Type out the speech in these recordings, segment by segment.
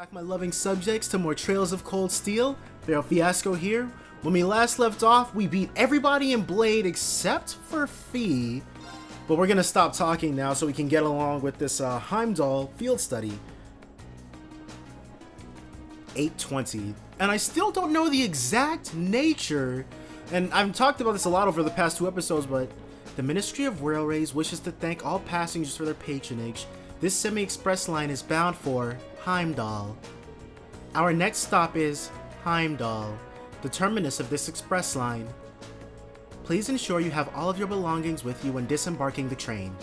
back, my loving subjects, to more Trails of Cold Steel. Barrel Fiasco here. When we last left off, we beat everybody in Blade except for Fee. But we're gonna stop talking now so we can get along with this Heimdallr Field Study. 820. And I still don't know the exact nature, and I've talked about this a lot over the past 2 episodes, but the Ministry of Railways wishes to thank all passengers for their patronage. This semi-express line is bound for Heimdal. Our next stop is Heimdal, the terminus of this express line. Please ensure you have all of your belongings with you when disembarking the train.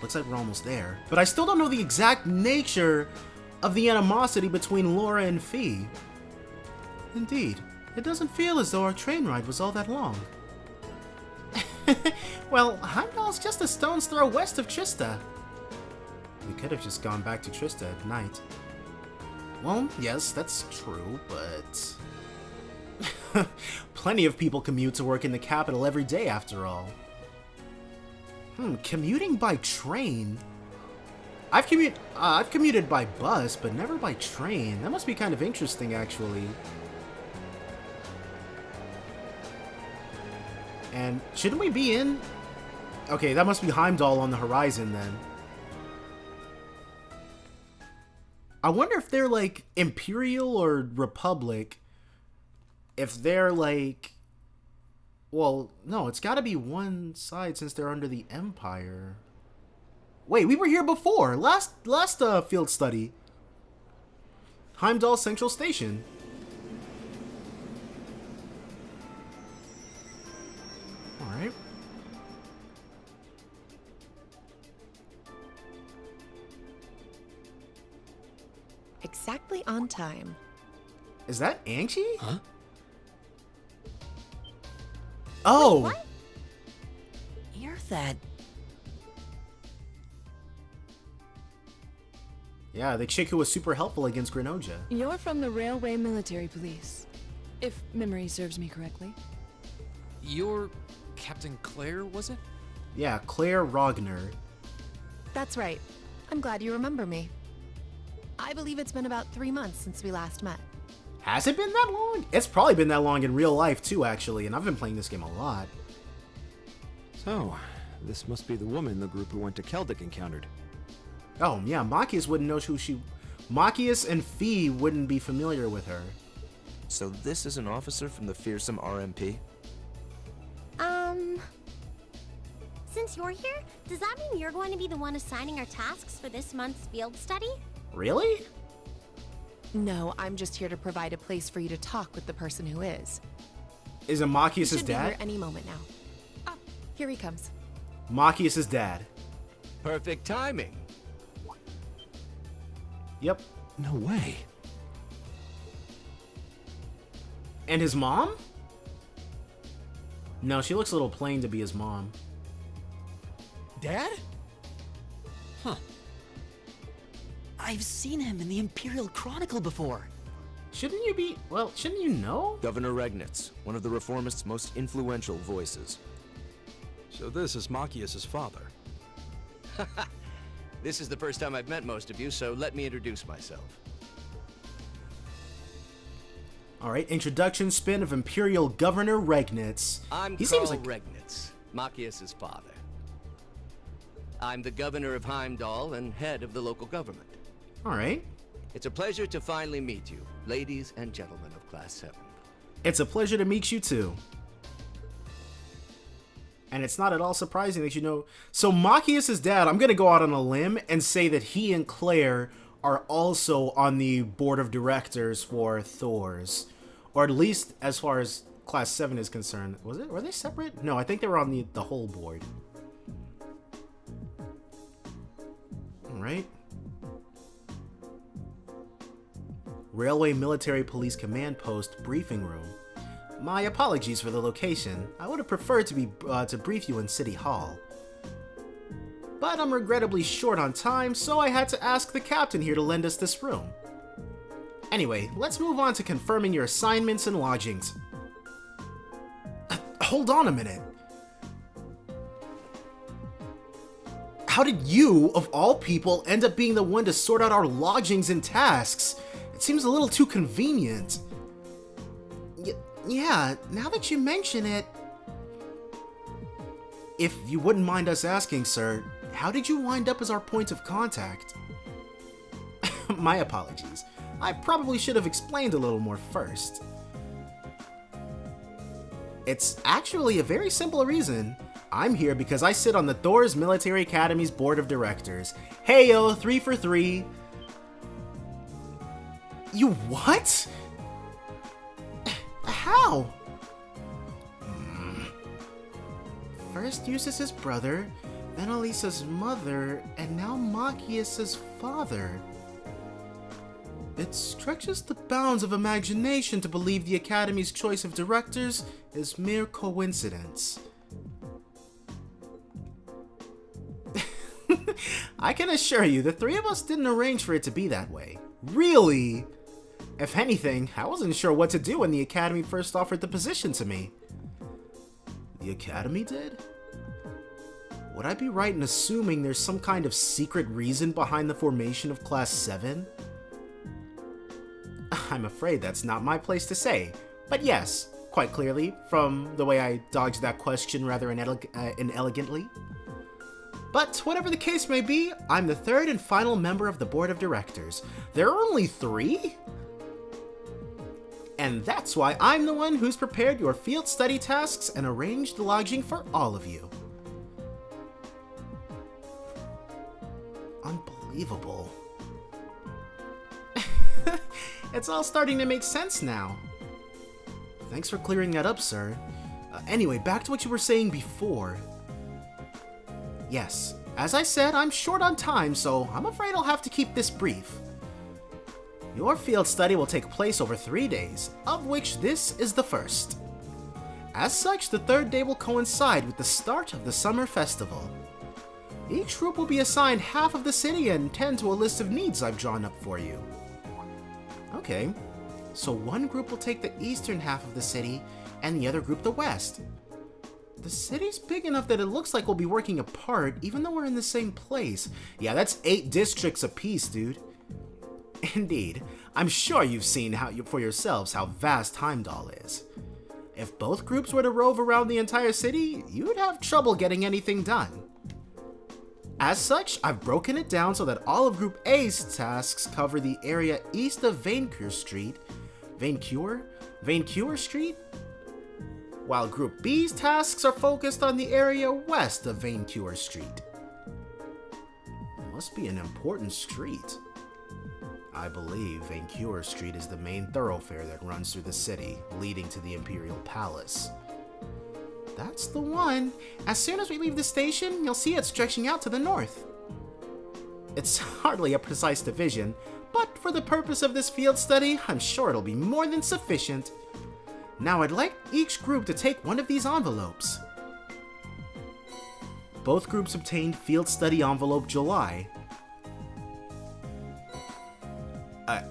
Looks like we're almost there. But I still don't know the exact nature of the animosity between Laura and Fee. Indeed, it doesn't feel as though our train ride was all that long. Well, Heimdal's just a stone's throw west of Trista. We could have just gone back to Trista at night. Well, yes, that's true, but... Plenty of people commute to work in the capital every day, after all. Commuting by train? I've commuted by bus, but never by train. That must be kind of interesting, actually. And shouldn't we be in... Okay, that must be Heimdal on the horizon, then. I wonder if they're, like, Imperial or Republic. If they're, like... Well, no, it's gotta be one side since they're under the Empire. Wait, we were here before! Last field study. Heimdal Central Station. Alright. Exactly on time. Is that Angie? Huh? Oh! Wait, what? You're that... Yeah, the chick who was super helpful against Greninja. You're from the Railway Military Police, if memory serves me correctly. You're Captain Claire, was it? Yeah, Claire Rogner. That's right. I'm glad you remember me. I believe it's been about 3 months since we last met. Has it been that long? It's probably been that long in real life too, actually, and I've been playing this game a lot. So, this must be the woman the group who went to Keldic encountered. Oh, yeah, Machias wouldn't know who she... Machias and Fee wouldn't be familiar with her. So this is an officer from the fearsome RMP? Since you're here, does that mean you're going to be the one assigning our tasks for this month's field study? Really? No, I'm just here to provide a place for you to talk with the person who is. Is it Machias' Should be dad? here any moment now. Ah, here he comes. Machias' dad. Perfect timing. Yep. No way. And his mom? No, she looks a little plain to be his mom. Dad? Huh. I've seen him in the Imperial Chronicle before. Shouldn't you be... Well, shouldn't you know? Governor Regnitz, one of the Reformists' most influential voices. So this is Machias' father. This is the first time I've met most of you, so let me introduce myself. Alright, introduction spin of Imperial Governor Regnitz. I'm He Carl seems like... Regnitz, Machias' father. I'm the governor of Heimdal and head of the local government. Alright. It's a pleasure to finally meet you, ladies and gentlemen of Class 7. It's a pleasure to meet you too. And it's not at all surprising that you know... So Machias' dad, I'm going to go out on a limb and say that he and Claire are also on the board of directors for Thor's. Or at least as far as Class 7 is concerned. Was it? Were they separate? No, I think they were on the whole board. Alright. Railway Military Police Command Post Briefing Room. My apologies for the location. I would have preferred to brief you in City Hall. But I'm regrettably short on time, so I had to ask the captain here to lend us this room. Anyway, let's move on to confirming your assignments and lodgings. Hold on a minute. How did you, of all people, end up being the one to sort out our lodgings and tasks? It seems a little too convenient. Yeah, now that you mention it... If you wouldn't mind us asking, sir, how did you wind up as our point of contact? My apologies. I probably should have explained a little more first. It's actually a very simple reason. I'm here because I sit on the Thor's Military Academy's board of directors. Heyo, 3 for 3. You what? How? First Eustace's brother, then Elisa's mother, and now Machias's father. It stretches the bounds of imagination to believe the Academy's choice of directors is mere coincidence. I can assure you, the three of us didn't arrange for it to be that way. Really? If anything, I wasn't sure what to do when the Academy first offered the position to me. The Academy did? Would I be right in assuming there's some kind of secret reason behind the formation of Class 7? I'm afraid that's not my place to say, but yes, quite clearly, from the way I dodged that question rather inelegantly. But whatever the case may be, I'm the third and final member of the board of directors. There are only 3? And that's why I'm the one who's prepared your field study tasks and arranged the lodging for all of you. Unbelievable. It's all starting to make sense now. Thanks for clearing that up, sir. Anyway, back to what you were saying before. Yes, as I said, I'm short on time, so I'm afraid I'll have to keep this brief. Your field study will take place over 3 days, of which this is the first. As such, the third day will coincide with the start of the summer festival. Each group will be assigned half of the city and tend to a list of needs I've drawn up for you. Okay, so one group will take the eastern half of the city, and the other group the west. The city's big enough that it looks like we'll be working apart, even though we're in the same place. Yeah, that's 8 districts apiece, dude. Indeed, I'm sure you've seen for yourselves how vast Heimdal is. If both groups were to rove around the entire city, you'd have trouble getting anything done. As such, I've broken it down so that all of Group A's tasks cover the area east of Vaincure Street, Vaincure Street? While Group B's tasks are focused on the area west of Vaincure Street. Must be an important street. I believe Vaincure Street is the main thoroughfare that runs through the city, leading to the Imperial Palace. That's the one. As soon as we leave the station, you'll see it stretching out to the north. It's hardly a precise division, but for the purpose of this field study, I'm sure it'll be more than sufficient. Now I'd like each group to take one of these envelopes. Both groups obtained Field Study Envelope July.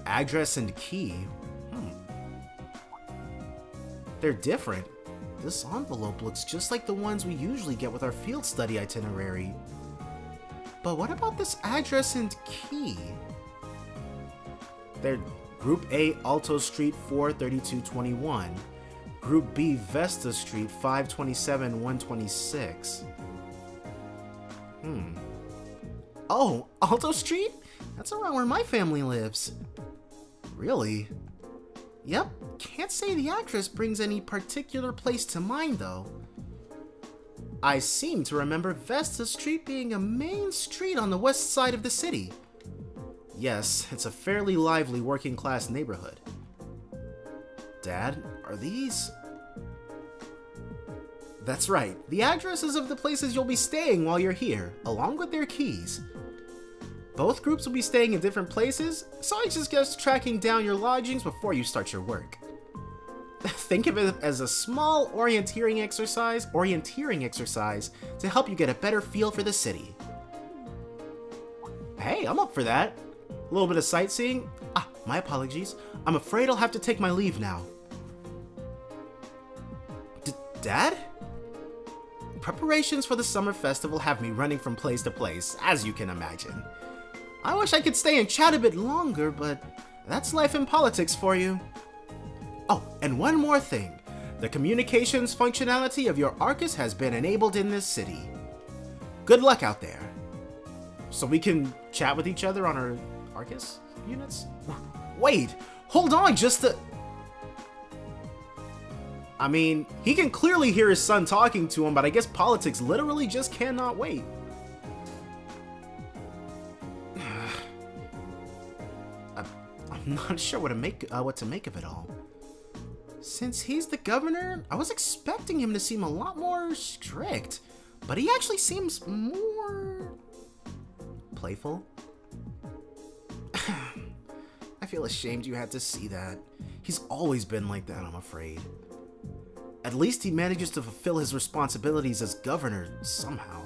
Address and key. They're different. This envelope looks just like the ones we usually get with our field study itinerary. But what about this address and key? They're Group A, Alto Street 43221. Group B, Vesta Street 527-126. Oh, Alto Street? That's around where my family lives. Really? Yep, can't say the address brings any particular place to mind though. I seem to remember Vesta Street being a main street on the west side of the city. Yes, it's a fairly lively working class neighborhood. Dad, are these? That's right, the addresses of the places you'll be staying while you're here, along with their keys. Both groups will be staying in different places, so I suggest tracking down your lodgings before you start your work. Think of it as a small orienteering exercise to help you get a better feel for the city. Hey, I'm up for that. A little bit of sightseeing. My apologies. I'm afraid I'll have to take my leave now. Dad? preparations for the summer festival have me running from place to place, as you can imagine. I wish I could stay and chat a bit longer, but that's life in politics for you. Oh, and one more thing. The communications functionality of your Arcus has been enabled in this city. Good luck out there. So we can chat with each other on our Arcus units? Wait, hold on just a... I mean, he can clearly hear his son talking to him, but I guess politics literally just cannot wait. I'm not sure what to make of it all. Since he's the governor, I was expecting him to seem a lot more strict, but he actually seems more playful. I feel ashamed you had to see that. He's always been like that, I'm afraid. At least he manages to fulfill his responsibilities as governor somehow.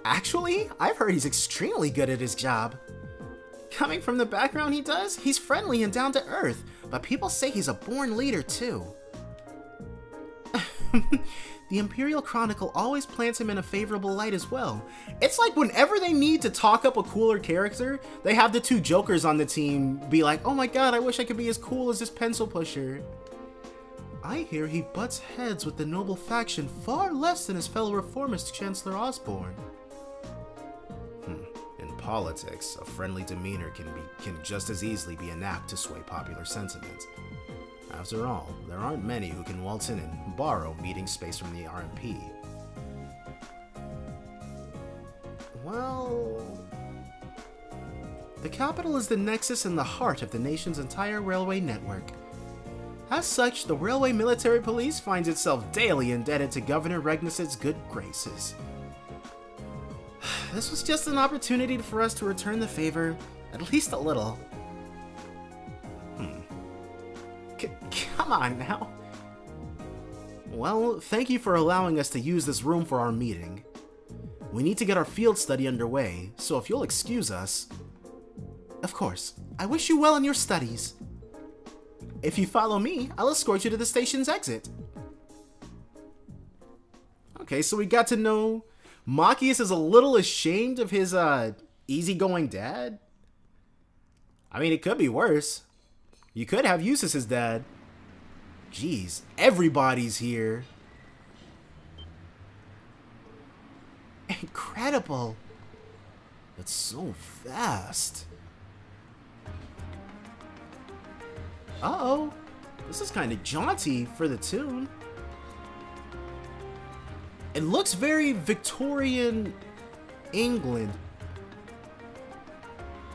Actually, I've heard he's extremely good at his job. Coming from the background he does, he's friendly and down to earth, but people say he's a born leader too. The Imperial Chronicle always plants him in a favorable light as well. It's like whenever they need to talk up a cooler character, they have the two jokers on the team be like, oh my god, I wish I could be as cool as this pencil pusher. I hear he butts heads with the noble faction far less than his fellow reformist Chancellor Osborne. In politics, a friendly demeanor can just as easily be an act to sway popular sentiment. After all, there aren't many who can waltz in and borrow meeting space from the RMP. Well... The capital is the nexus and the heart of the nation's entire railway network. As such, the Railway Military Police finds itself daily indebted to Governor Regnitz's good graces. This was just an opportunity for us to return the favor, at least a little. Come on now. Well, thank you for allowing us to use this room for our meeting. We need to get our field study underway, so if you'll excuse us... Of course, I wish you well in your studies. If you follow me, I'll escort you to the station's exit. Okay, so we got to know Machias is a little ashamed of his easygoing dad. I mean, it could be worse. You could have Eustace's dad. Jeez, everybody's here. Incredible. It's so vast. Uh-oh. This is kind of jaunty for the tune. It looks very Victorian England.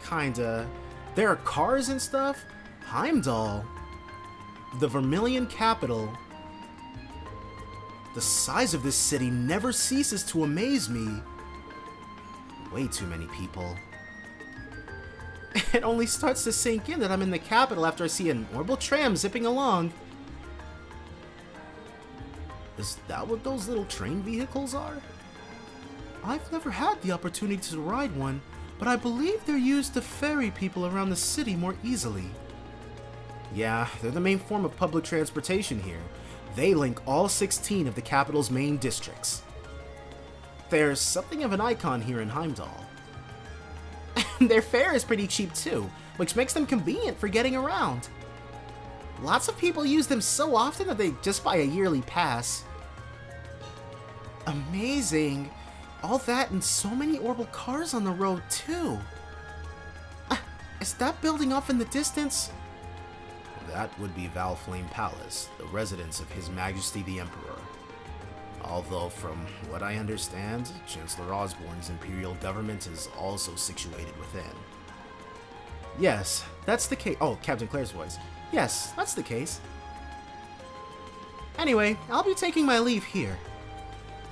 Kinda. There are cars and stuff. Heimdal. The Vermilion capital. The size of this city never ceases to amaze me. Way too many people. It only starts to sink in that I'm in the capital after I see an orbital tram zipping along. Is that what those little train vehicles are? I've never had the opportunity to ride one, but I believe they're used to ferry people around the city more easily. Yeah, they're the main form of public transportation here. They link all 16 of the capital's main districts. There's something of an icon here in Heimdal. Their fare is pretty cheap too, which makes them convenient for getting around. Lots of people use them so often that they just buy a yearly pass. Amazing! All that and so many orbital cars on the road too. Is that building off in the distance? That would be Valflame Palace, the residence of His Majesty the Emperor. Although, from what I understand, Chancellor Osborne's imperial government is also situated within. Yes, that's the case. Oh, Captain Claire's voice. Yes, that's the case. Anyway, I'll be taking my leave here.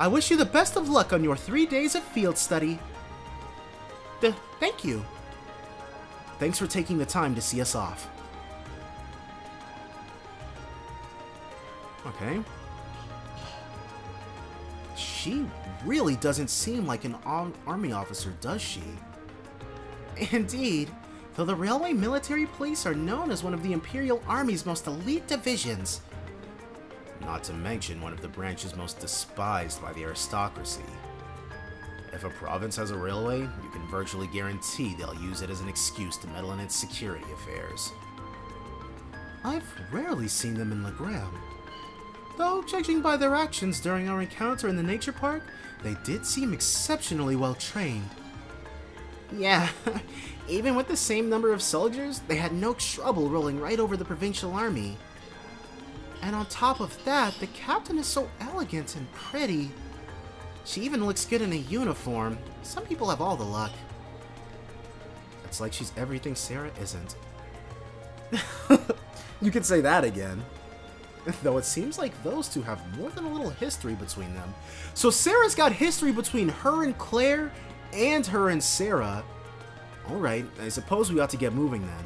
I wish you the best of luck on your 3 days of field study. Thank you. Thanks for taking the time to see us off. Okay. She really doesn't seem like an army officer, does she? Indeed, though the Railway Military Police are known as one of the Imperial Army's most elite divisions. not to mention one of the branches most despised by the aristocracy. If a province has a railway, you can virtually guarantee they'll use it as an excuse to meddle in its security affairs. I've rarely seen them in Legram. Though, judging by their actions during our encounter in the nature park, they did seem exceptionally well trained. Yeah, even with the same number of soldiers, they had no trouble rolling right over the provincial army. And on top of that, the captain is so elegant and pretty. She even looks good in a uniform. Some people have all the luck. It's like she's everything Sarah isn't. You could say that again. Though it seems like those two have more than a little history between them. So Sarah's got history between her and Claire, and her and Sarah. Alright, I suppose we ought to get moving then.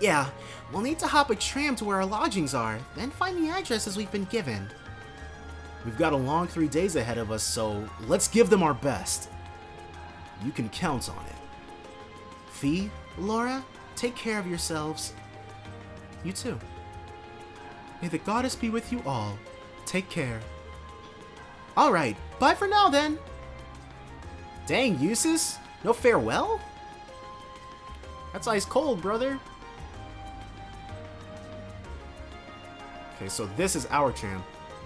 Yeah, we'll need to hop a tram to where our lodgings are, then find the addresses we've been given. We've got a long 3 days ahead of us, so let's give them our best. You can count on it. Fee, Laura, take care of yourselves. You too. May the goddess be with you all. Take care. Alright, bye for now then. Dang, Eustace? No farewell? That's ice cold, brother. Okay, so this is our tram.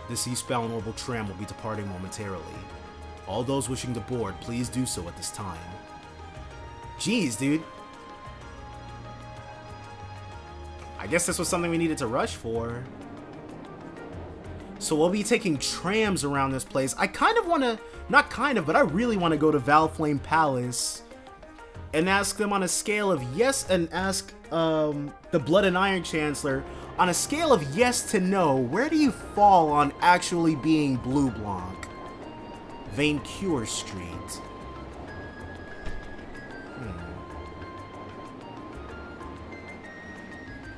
This eastbound orbital tram will be departing momentarily. All those wishing to board, please do so at this time. Jeez, dude. I guess this was something we needed to rush for. So we'll be taking trams around this place. I kind of want to, not kind of, but I really want to go to Valflame Palace and ask them on a scale of yes, and ask the Blood and Iron Chancellor on a scale of yes to no, where do you fall on actually being Blue Blanc? Vaincure Street.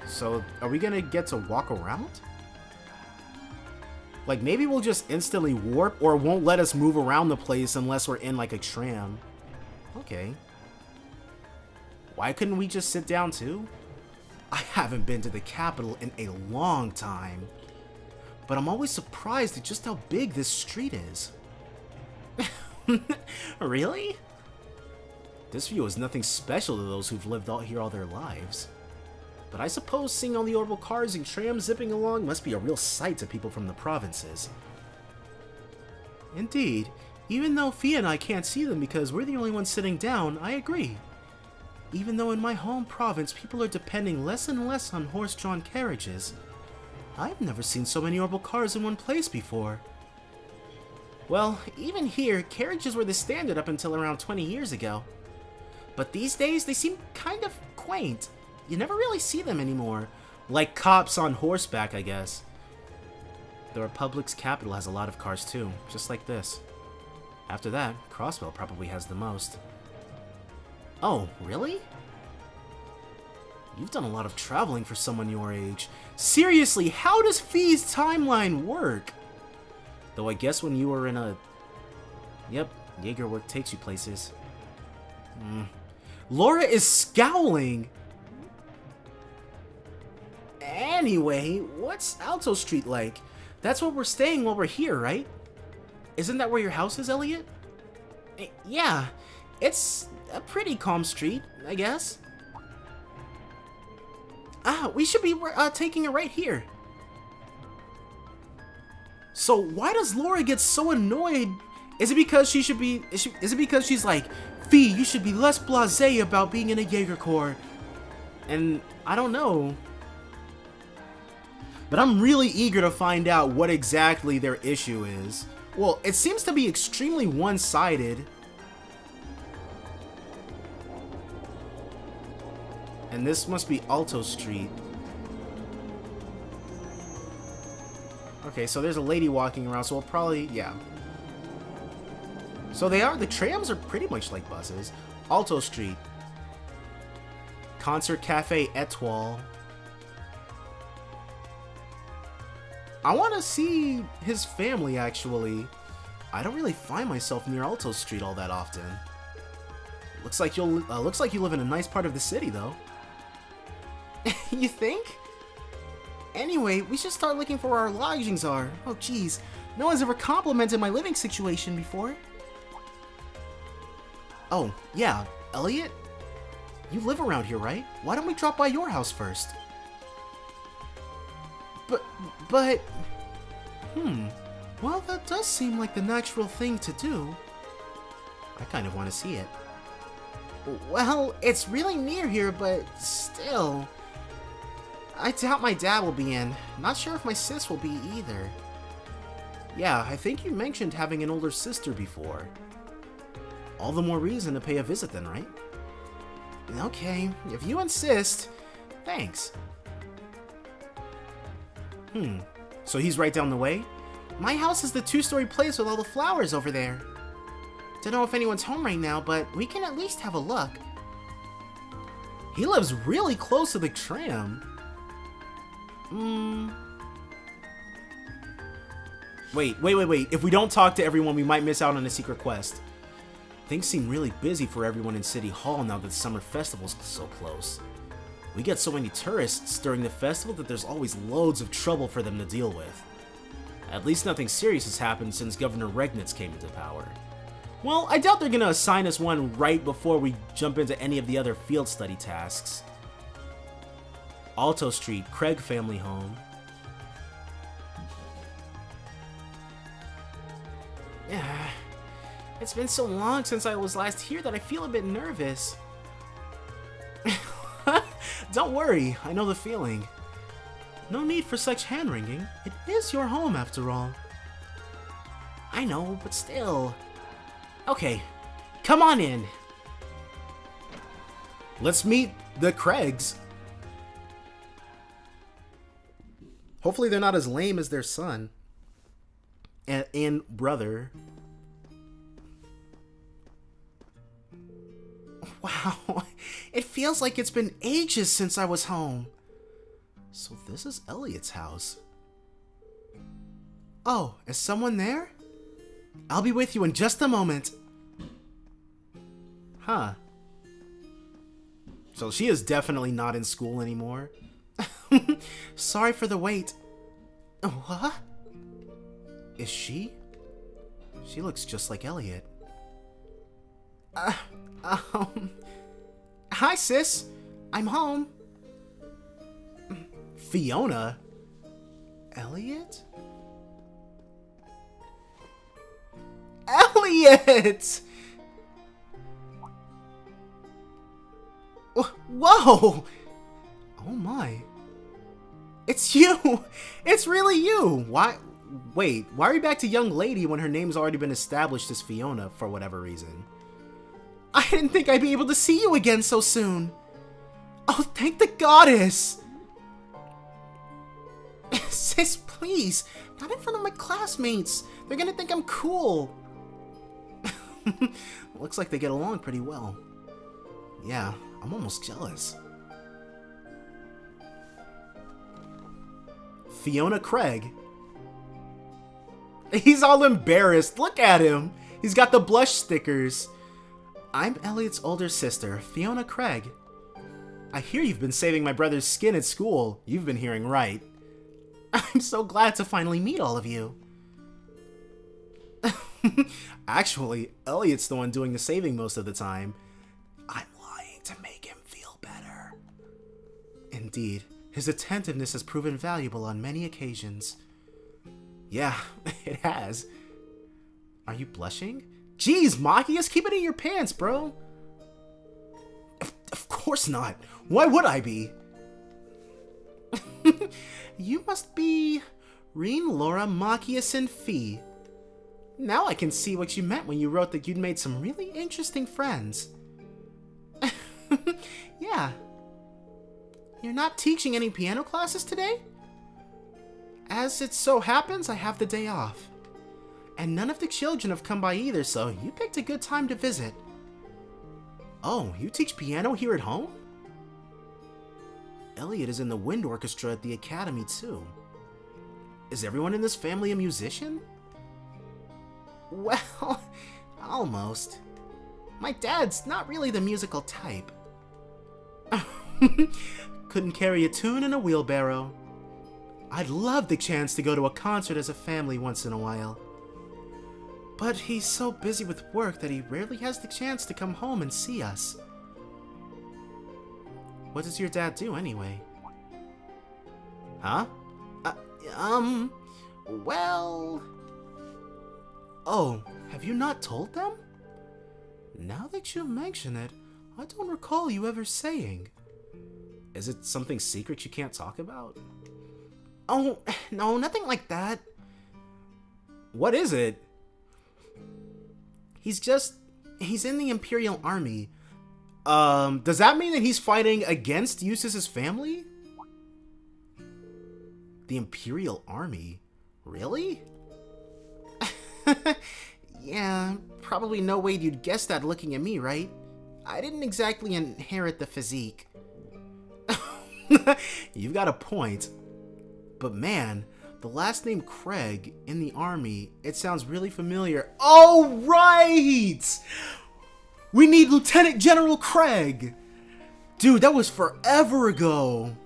So are we gonna get to walk around? Like, maybe we'll just instantly warp, or it won't let us move around the place unless we're in, like, a tram. Okay. Why couldn't we just sit down, too? I haven't been to the capital in a long time. But I'm always surprised at just how big this street is. Really? This view is nothing special to those who've lived out here all their lives. But I suppose seeing all the orbital cars and trams zipping along must be a real sight to people from the provinces. Indeed, even though Fia and I can't see them because we're the only ones sitting down, I agree. Even though in my home province people are depending less and less on horse-drawn carriages, I've never seen so many orbital cars in one place before. Well, even here, carriages were the standard up until around 20 years ago. But these days, they seem kind of quaint. You never really see them anymore. Like cops on horseback, I guess. The Republic's capital has a lot of cars too, just like this. After that, Crossbell probably has the most. Oh, really? You've done a lot of traveling for someone your age. Seriously, how does Fee's timeline work? Though I guess when you were in a... Yep, Jaeger work takes you places. Laura is scowling! Anyway, what's Alto Street like? That's where we're staying while we're here, right? Isn't that where your house is, Elliot? Yeah, it's a pretty calm street, I guess. Ah, we should be taking it right here. So why does Laura get so annoyed? Is it because she should be? Is it because she's like, Fee, you should be less blasé about being in a Jaeger Corps? And I don't know. But I'm really eager to find out what exactly their issue is. Well, it seems to be extremely one-sided. And this must be Alto Street. Okay, so there's a lady walking around, so we'll probably, yeah. So the trams are pretty much like buses. Alto Street. Concert Cafe Etoile. I want to see his family, actually. I don't really find myself near Alto Street all that often. Looks like you live in a nice part of the city, though. You think? Anyway, we should start looking for where our lodgings are. Oh geez, no one's ever complimented my living situation before. Oh, yeah, Elliot? You live around here, right? Why don't we drop by your house first? But... Well, that does seem like the natural thing to do. I kind of want to see it. Well, it's really near here, but still... I doubt my dad will be in. Not sure if my sis will be either. Yeah, I think you mentioned having an older sister before. All the more reason to pay a visit then, right? Okay, if you insist. Thanks. So he's right down the way? My house is the 2-story place with all the flowers over there. Don't know if anyone's home right now, but we can at least have a look. He lives really close to the tram. Wait. If we don't talk to everyone, we might miss out on a secret quest. Things seem really busy for everyone in City Hall now that the summer festival's so close. We get so many tourists during the festival that there's always loads of trouble for them to deal with. At least nothing serious has happened since Governor Regnitz came into power. Well, I doubt they're gonna assign us one right before we jump into any of the other field study tasks. Alto Street, Craig family home. Yeah, it's been so long since I was last here that I feel a bit nervous. Don't worry, I know the feeling. No need for such hand-wringing. It is your home, after all. I know, but still. Okay, come on in. Let's meet the Craigs. Hopefully they're not as lame as their son. And brother. Wow, it feels like it's been ages since I was home. So this is Elliot's house. Oh, is someone there? I'll be with you in just a moment. Huh. So she is definitely not in school anymore. Sorry for the wait. What? Is she? She looks just like Elliot. Hi, sis. I'm home. Fiona? Elliot? Elliot! Whoa! Oh my. It's you! It's really you! Why? Wait, why are you back to young lady when her name's already been established as Fiona for whatever reason? I didn't think I'd be able to see you again so soon. Oh, thank the goddess! Sis, please, not in front of my classmates. They're gonna think I'm cool. Looks like they get along pretty well. Yeah, I'm almost jealous. Fiona Craig. He's all embarrassed. Look at him. He's got the blush stickers. I'm Elliot's older sister, Fiona Craig. I hear you've been saving my brother's skin at school. You've been hearing right. I'm so glad to finally meet all of you. Actually, Elliot's the one doing the saving most of the time. I'm lying to make him feel better. Indeed, his attentiveness has proven valuable on many occasions. Yeah, it has. Are you blushing? Jeez, Machias, keep it in your pants, bro. Of course not. Why would I be? You must be Reen Laura Machiasen Fee. Now I can see what you meant when you wrote that you'd made some really interesting friends. Yeah. You're not teaching any piano classes today? As it so happens, I have the day off. And none of the children have come by either, so you picked a good time to visit. Oh, you teach piano here at home? Elliot is in the wind orchestra at the academy, too. Is everyone in this family a musician? Well, almost. My dad's not really the musical type. Couldn't carry a tune in a wheelbarrow. I'd love the chance to go to a concert as a family once in a while. But he's so busy with work that he rarely has the chance to come home and see us. What does your dad do anyway? Huh? Well... Oh, have you not told them? Now that you mention it, I don't recall you ever saying. Is it something secret you can't talk about? Oh, no, nothing like that. What is it? He's in the Imperial Army. Does that mean that he's fighting against Eustace's family? The Imperial Army? Really? Yeah, probably no way you'd guess that looking at me, right? I didn't exactly inherit the physique. You've got a point. But man, the last name Craig in the army, it sounds really familiar. Oh, right! We need Lieutenant General Craig! Dude, that was forever ago.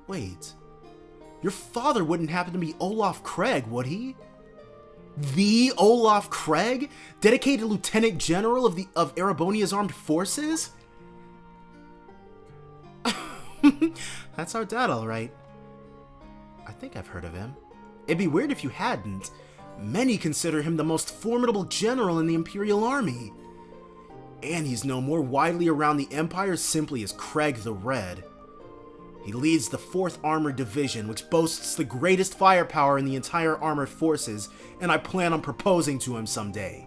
Wait. Your father wouldn't happen to be Olaf Craig, would he? The Olaf Craig? Dedicated Lieutenant General of Erebonia's armed forces? That's our dad, alright. I think I've heard of him. It'd be weird if you hadn't. Many consider him the most formidable general in the Imperial Army. And he's known more widely around the Empire simply as Craig the Red. He leads the 4th Armored Division, which boasts the greatest firepower in the entire armored forces, and I plan on proposing to him someday.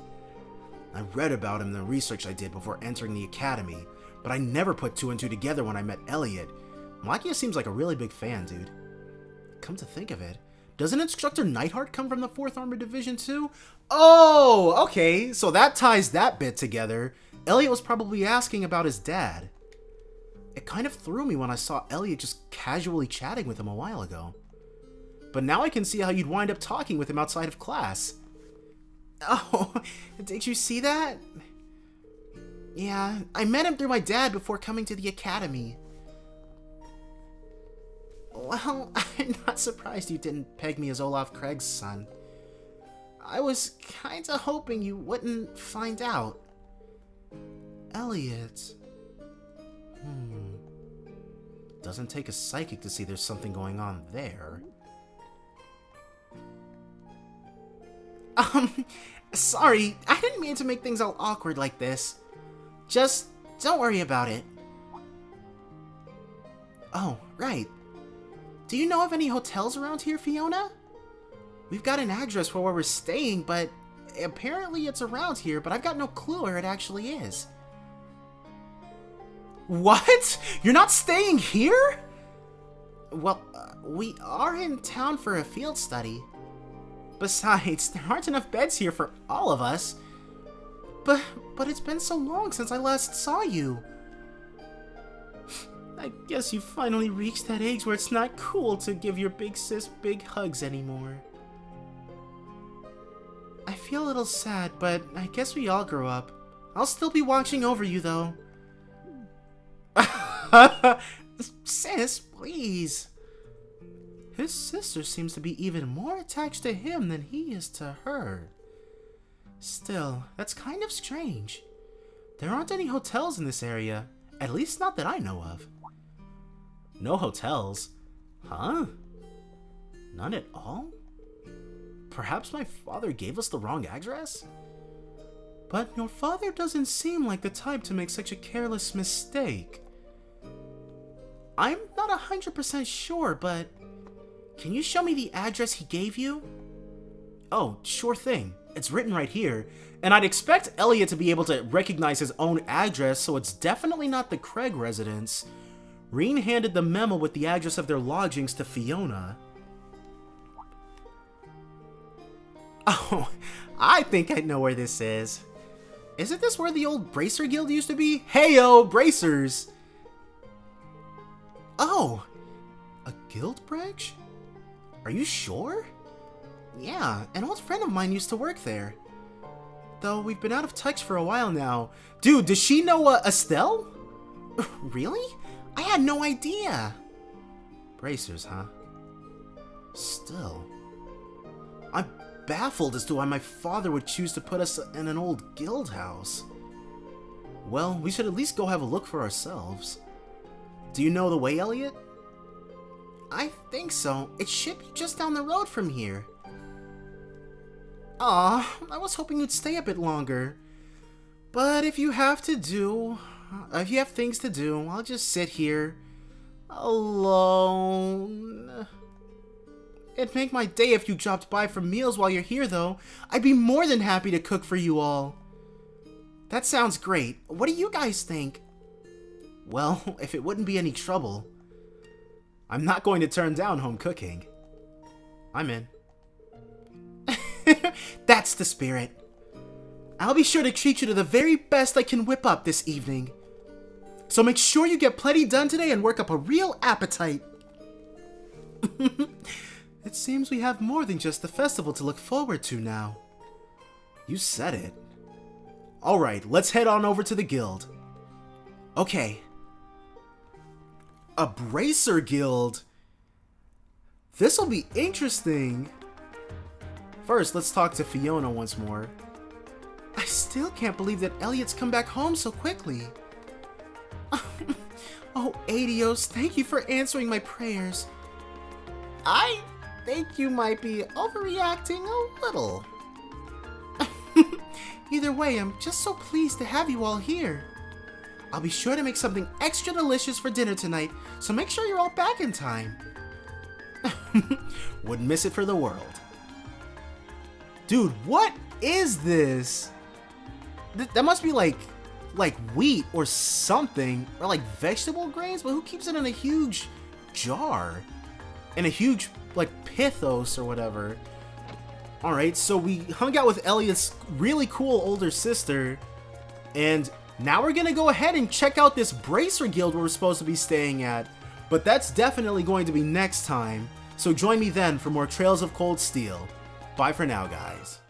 I read about him in the research I did before entering the academy, but I never put 2 and 2 together when I met Elliot. Malakia seems like a really big fan, dude. Come to think of it, doesn't Instructor Neidhart come from the 4th Armored Division too? Oh, okay, so that ties that bit together. Elliot was probably asking about his dad. It kind of threw me when I saw Elliot just casually chatting with him a while ago. But now I can see how you'd wind up talking with him outside of class. Oh, did you see that? Yeah, I met him through my dad before coming to the academy. Well, I'm not surprised you didn't peg me as Olaf Craig's son. I was kinda hoping you wouldn't find out. Elliot... Doesn't take a psychic to see there's something going on there. Sorry, I didn't mean to make things all awkward like this. Just don't worry about it. Oh, right. Do you know of any hotels around here, Fiona? We've got an address for where we're staying, but apparently it's around here, but I've got no clue where it actually is. What? You're not staying here? Well, we are in town for a field study. Besides, there aren't enough beds here for all of us. But it's been so long since I last saw you. I guess you finally reached that age where it's not cool to give your big sis big hugs anymore. I feel a little sad, but I guess we all grow up. I'll still be watching over you, though. Sis, please. His sister seems to be even more attached to him than he is to her. Still, that's kind of strange. There aren't any hotels in this area, at least not that I know of. No hotels? Huh? None at all? Perhaps my father gave us the wrong address? But your father doesn't seem like the type to make such a careless mistake. I'm not 100% sure, but can you show me the address he gave you? Oh, sure thing. It's written right here, and I'd expect Elliot to be able to recognize his own address, so it's definitely not the Craig residence. Reen handed the memo with the address of their lodgings to Fiona. Oh, I think I know where this is. Isn't this where the old Bracer Guild used to be? Heyo, Bracers! Oh, a guild branch? Are you sure? Yeah, an old friend of mine used to work there. Though we've been out of touch for a while now. Dude, does she know Estelle? Really? I had no idea. Bracers, huh? Still, I'm baffled as to why my father would choose to put us in an old guild house. Well, we should at least go have a look for ourselves. Do you know the way, Elliot? I think so. It should be just down the road from here. Aw, I was hoping you'd stay a bit longer. But if you have things to do, I'll just sit here alone. It'd make my day if you dropped by for meals while you're here, though. I'd be more than happy to cook for you all. That sounds great. What do you guys think? Well, if it wouldn't be any trouble, I'm not going to turn down home cooking. I'm in. That's the spirit. I'll be sure to treat you to the very best I can whip up this evening. So make sure you get plenty done today and work up a real appetite. It seems we have more than just the festival to look forward to now. You said it. Alright, let's head on over to the guild. Okay. A bracer guild. This'll be interesting. First, let's talk to Fiona once more. I still can't believe that Elliot's come back home so quickly. Oh, Adios, thank you for answering my prayers. I think you might be overreacting a little. Either way, I'm just so pleased to have you all here. I'll be sure to make something extra delicious for dinner tonight, so make sure you're all back in time. Wouldn't miss it for the world. Dude, what is this? That must be like wheat or something, or like vegetable grains, but who keeps it in a huge jar? In a huge, like, pithos or whatever. Alright, so we hung out with Elliot's really cool older sister, and now we're gonna go ahead and check out this bracer guild we're supposed to be staying at, but that's definitely going to be next time, so join me then for more Trails of Cold Steel. Bye for now, guys.